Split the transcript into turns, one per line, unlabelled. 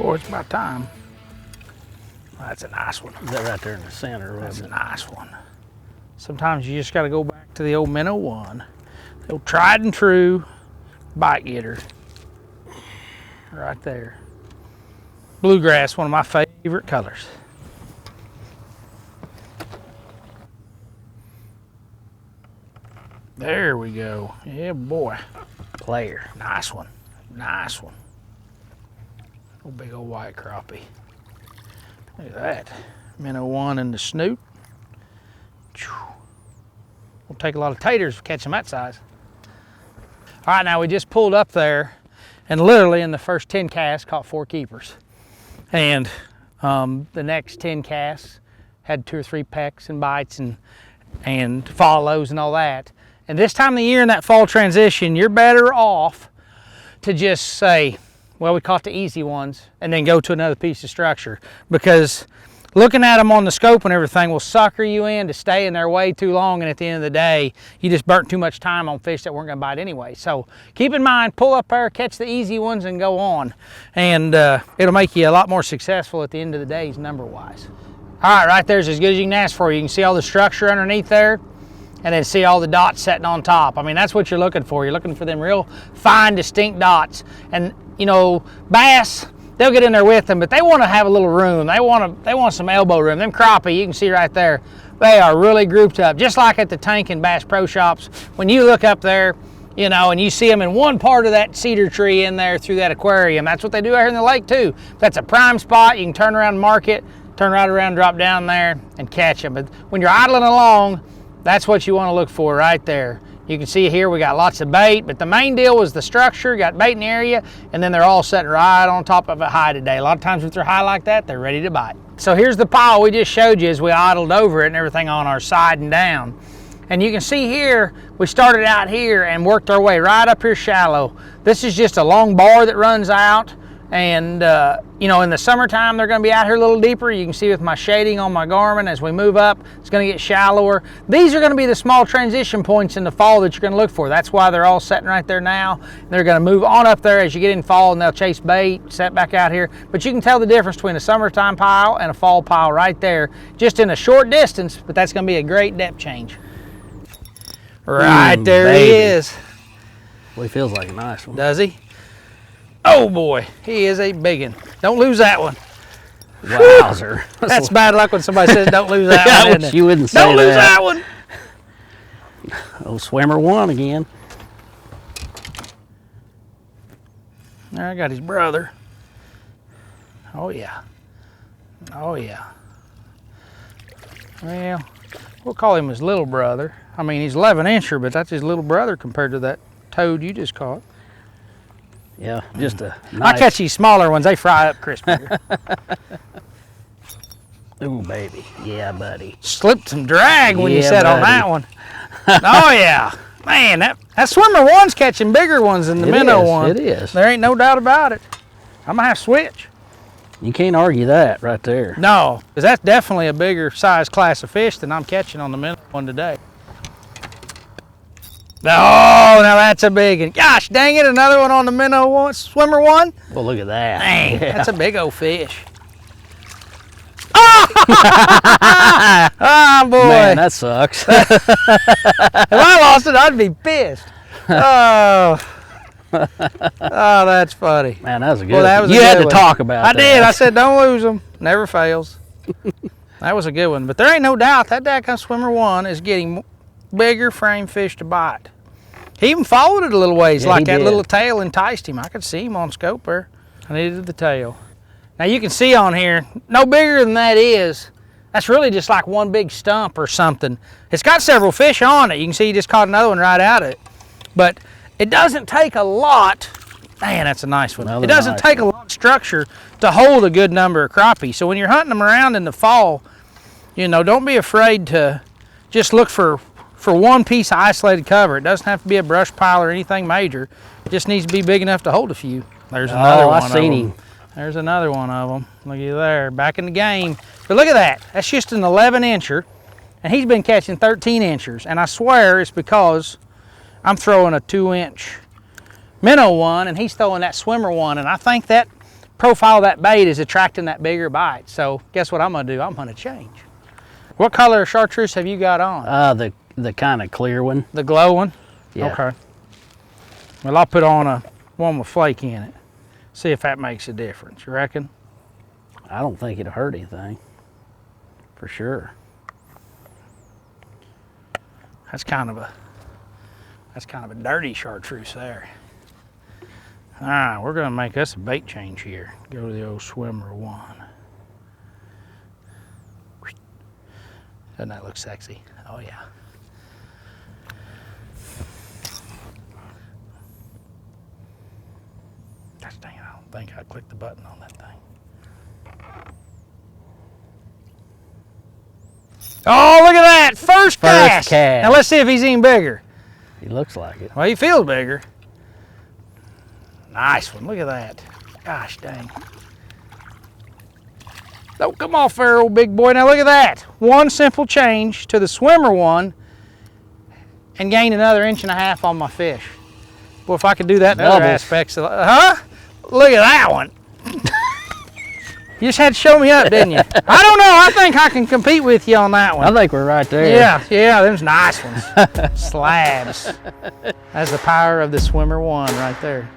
Boy, it's about time. That's a nice one.
Is that right there in the center?
That's a nice one. Sometimes you just got to go back to the old minnow one. The old tried and true bite getter. Right there. Bluegrass, one of my favorite colors. There we go. Yeah, boy.
Player.
Nice one. Nice one. Oh, big old white crappie. Look at that. Minnow one in the snoot. Will take a lot of taters to catch them that size. All right, now we just pulled up there and literally in the first 10 casts caught 4 keepers. And the next 10 casts had 2 or 3 pecks and bites and follows and all that. And this time of the year in that fall transition, you're better off to just say, well, we caught the easy ones and then go to another piece of structure, because looking at them on the scope and everything will sucker you in to stay in there way too long, and at the end of the day, you just burnt too much time on fish that weren't gonna bite anyway. So keep in mind, pull up there, catch the easy ones and go on. And it'll make you a lot more successful at the end of the day, number-wise. All right, right there's as good as you can ask for. You can see all the structure underneath there, and then see all the dots setting on top. I mean, that's what you're looking for. You're looking for them real fine, distinct dots. And you know, bass, they'll get in there with them, but they want to have a little room. They want some elbow room. Them crappie, you can see right there, they are really grouped up, just like at the Tank and Bass Pro Shops. When you look up there, you know, and you see them in one part of that cedar tree in there through that aquarium, that's what they do out here in the lake too. That's a prime spot. You can turn around and mark it, turn right around, drop down there and catch them. But when you're idling along, that's what you want to look for right there. You can see here we got lots of bait, but the main deal was the structure. Got bait in the area, and then they're all sitting right on top of it high today. A lot of times if they're high like that, they're ready to bite. So here's the pile we just showed you as we idled over it and everything on our side and down. And you can see here, we started out here and worked our way right up here shallow. This is just a long bar that runs out. And, you know, in the summertime, they're going to be out here a little deeper. You can see with my shading on my Garmin, as we move up, it's going to get shallower. These are going to be the small transition points in the fall that you're going to look for. That's why they're all sitting right there now. They're going to move on up there as you get in fall, and they'll chase bait, set back out here. But you can tell the difference between a summertime pile and a fall pile right there, just in a short distance, but that's going to be a great depth change. Right there
baby.
He is.
Well, he feels like a nice one.
Does he? Oh boy, he is a big one. Don't lose that one.
Wowzer.
That's bad luck when somebody says don't lose that
I
one.
wish you wouldn't say
don't lose that one.
Oh, Swimmer1 again.
There, I got his brother. Oh yeah. Oh yeah. Well, we'll call him his little brother. I mean, he's 11-incher, but that's his little brother compared to that toad you just caught.
Yeah, just a nice...
I catch these smaller ones, they fry up crispier.
Ooh, baby. Yeah, buddy.
Slipped some drag when you
Yeah,
sat on
buddy.
that one. Oh yeah. Man, that Swimmer1's catching bigger ones than the minnow one.
It is.
There ain't no doubt about it. I'm gonna have to switch.
You can't argue that right there.
No, because that's definitely a bigger size class of fish than I'm catching on the minnow one today. Oh, now that's a big one. Gosh dang it, another one on the minnow one, Swimmer1.
Well, look at that.
Dang,
Yeah.
that's a big old fish. Oh, boy.
Man, that sucks.
If I lost it, I'd be pissed. Oh. Oh, that's funny.
Man, that was a good
Well, that was
one.
a
You had
good
to
one.
talk about
I
that.
did. I said, don't lose them. Never fails. That was a good one. But there ain't no doubt that Swimmer1 is getting bigger frame fish to bite. He even followed it a little ways,
Yeah,
like
he
that
did.
little tail enticed him. I could see him on scope there. I needed the tail. Now you can see on here, no bigger than that is. That's really just like one big stump or something. It's got several fish on it. You can see he just caught another one right out of it. But it doesn't take a lot. Man, that's a nice one.
Another
It doesn't
nice
take a lot of structure to hold a good number of crappie. So when you're hunting them around in the fall, you know, don't be afraid to just look for one piece of isolated cover. It doesn't have to be a brush pile or anything major. It just needs to be big enough to hold a few. There's another one
I seen
of them.
him.
There's another one of them. Look at there, back in the game. But look at that. That's just an 11-incher, and he's been catching 13-inchers. And I swear it's because I'm throwing a 2-inch minnow one, and he's throwing that Swimmer1. And I think that profile of that bait is attracting that bigger bite. So guess what I'm gonna do? I'm gonna change. What color chartreuse have you got on?
The kind of clear one.
The glow one?
Yeah.
Okay. Well, I'll put on a one with flake in it. See if that makes a difference, you reckon?
I don't think it'll hurt anything. For sure.
That's kind of a dirty chartreuse there. All right, we're gonna make us a bait change here. Go to the old Swimmer1. Doesn't that look sexy? Oh yeah. Gosh dang it, I don't think I clicked the button on that thing. Oh, look at that! First cast! Now let's see if he's even bigger.
He looks like it.
Well, he feels bigger. Nice one, look at that. Gosh dang. Don't come off there, old big boy. Now look at that. One simple change to the Swimmer1 and gain another 1.5 inches on my fish. Boy, if I could do that in other aspects of, huh? Look at that one. You just had to show me up, didn't you? I don't know. I think I can compete with you on that one.
I think we're right there.
Yeah, them's nice ones. Slabs. That's the power of the Swimmer1 right there.